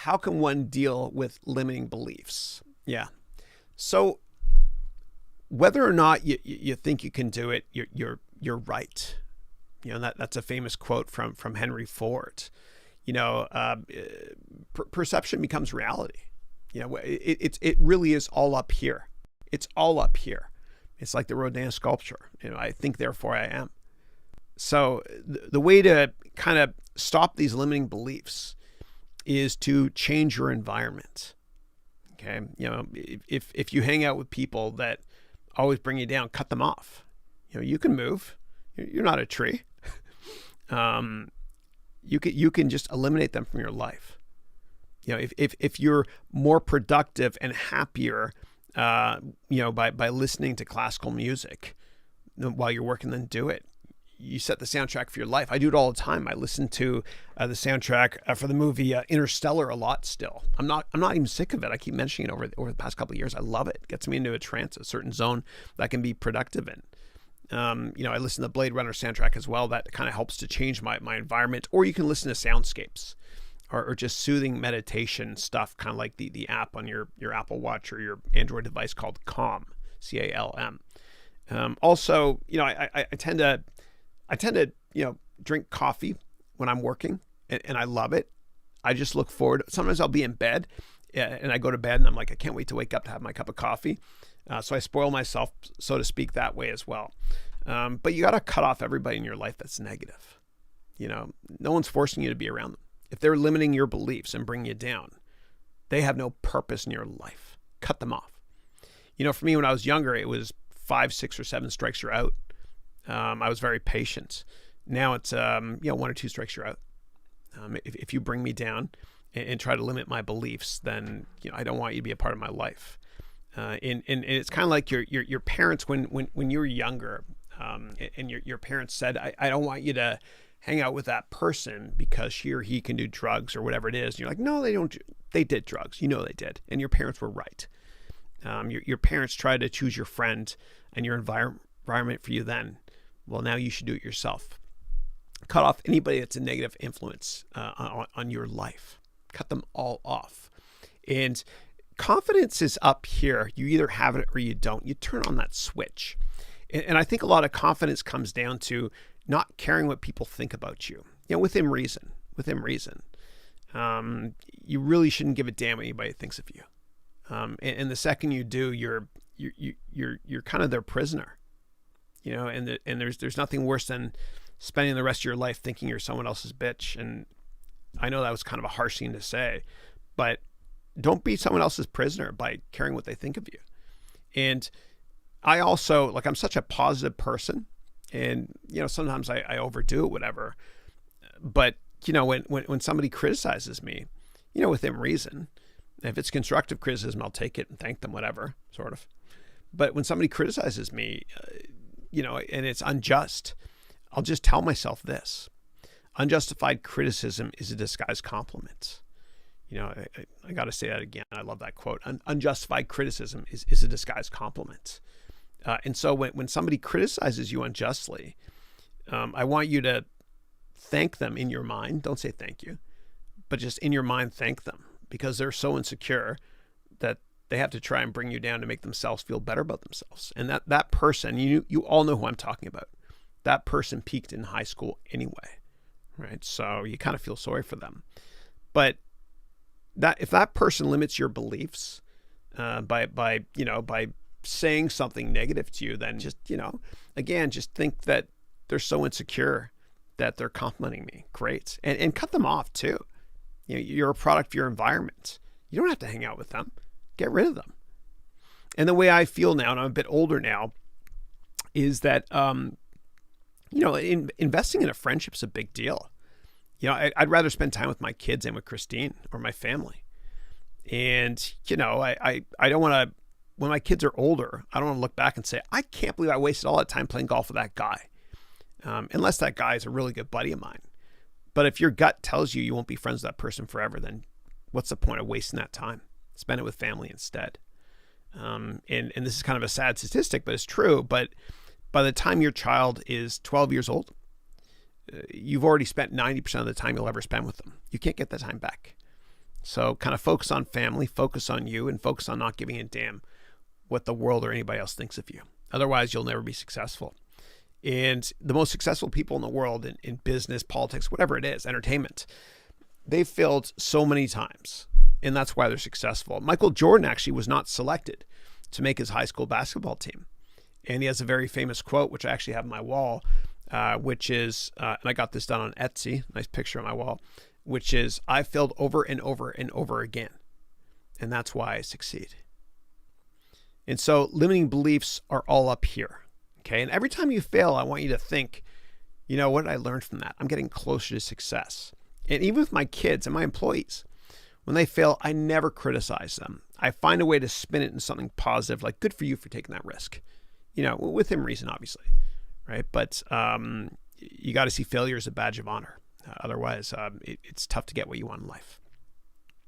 how can one deal with limiting beliefs? Yeah. So whether or not you think you can do it, you're right. That's a famous quote from Henry Ford. Perception becomes reality. It really is all up here. It's all up here. It's like the Rodin sculpture. I think, therefore I am. So the way to kind of stop these limiting beliefs is to change your environment. Okay. If you hang out with people that always bring you down, cut them off. You can move. You're not a tree. You can just eliminate them from your life. If you're more productive and happier, by listening to classical music while you're working, then do it. You set the soundtrack for your life. I do it all the time. I listen to the soundtrack for the movie Interstellar a lot still. I'm not even sick of it. I keep mentioning it over the past couple of years. I love it. It gets me into a trance, a certain zone that I can be productive in. I listen to the Blade Runner soundtrack as well. That kind of helps to change my environment. Or you can listen to soundscapes or just soothing meditation stuff, kind of like the app on your Apple Watch or your Android device called Calm, CALM. Also, I tend to drink coffee when I'm working, and I love it. I just look forward. Sometimes I'll be in bed and I go to bed and I'm like, I can't wait to wake up to have my cup of coffee. So I spoil myself, so to speak, that way as well. But you got to cut off everybody in your life that's negative. No one's forcing you to be around them. If they're limiting your beliefs and bringing you down, they have no purpose in your life. Cut them off. For me, when I was younger, it was 5, 6, or 7 strikes, you're out. I was very patient. Now it's 1 or 2 strikes, you're out. If you bring me down and try to limit my beliefs, then I don't want you to be a part of my life. And it's kind of like your parents when you were younger, and your parents said, I don't want you to hang out with that person because she or he can do drugs or whatever it is. And you're like, no, they don't. They did drugs. They did. And your parents were right. Your parents tried to choose your friend and your environment for you then. Well, now you should do it yourself. Cut off anybody that's a negative influence on your life. Cut them all off. And confidence is up here. You either have it or you don't. You turn on that switch. And I think a lot of confidence comes down to not caring what people think about you. Within reason. You really shouldn't give a damn what anybody thinks of you. And the second you do, you're kind of their prisoner. And there's nothing worse than spending the rest of your life thinking you're someone else's bitch. And I know that was kind of a harsh thing to say, but don't be someone else's prisoner by caring what they think of you. And I also, I'm such a positive person, and sometimes I overdo it, whatever. But when somebody criticizes me, within reason, if it's constructive criticism, I'll take it and thank them, whatever, sort of. But when somebody criticizes me, and it's unjust, I'll just tell myself this: unjustified criticism is a disguised compliment. I got to say that again. I love that quote. Unjustified criticism is a disguised compliment. And so when somebody criticizes you unjustly, I want you to thank them in your mind. Don't say thank you, but just in your mind, thank them, because they're so insecure that they have to try and bring you down to make themselves feel better about themselves. And that person, you all know who I'm talking about. That person peaked in high school anyway, right? So you kind of feel sorry for them. But if that person limits your beliefs by saying something negative to you, then just just think that they're so insecure that they're complimenting me. Great, and cut them off too. You're a product of your environment. You don't have to hang out with them. Get rid of them. And the way I feel now, and I'm a bit older now, is that investing in a friendship is a big deal. I'd rather spend time with my kids and with Christine or my family. And, I don't want to, when my kids are older, I don't want to look back and say, I can't believe I wasted all that time playing golf with that guy. Unless that guy is a really good buddy of mine. But if your gut tells you won't be friends with that person forever, then what's the point of wasting that time? Spend it with family instead. And this is kind of a sad statistic, but it's true. But by the time your child is 12 years old, you've already spent 90% of the time you'll ever spend with them. You can't get that time back. So kind of focus on family, focus on you, and focus on not giving a damn what the world or anybody else thinks of you. Otherwise, you'll never be successful. And the most successful people in the world in business, politics, whatever it is, entertainment, they've failed so many times. And that's why they're successful. Michael Jordan actually was not selected to make his high school basketball team. And he has a very famous quote, which I actually have on my wall, which is, and I got this done on Etsy, nice picture on my wall, which is, I failed over and over and over again. And that's why I succeed. And so limiting beliefs are all up here. Okay. And every time you fail, I want you to think, you know, what did I learn from that? I'm getting closer to success. And even with my kids and my employees, when they fail, I never criticize them. I find a way to spin it into something positive, like good for you for taking that risk, you know, within reason, obviously. Right. But you got to see failure as a badge of honor. Otherwise, it's tough to get what you want in life.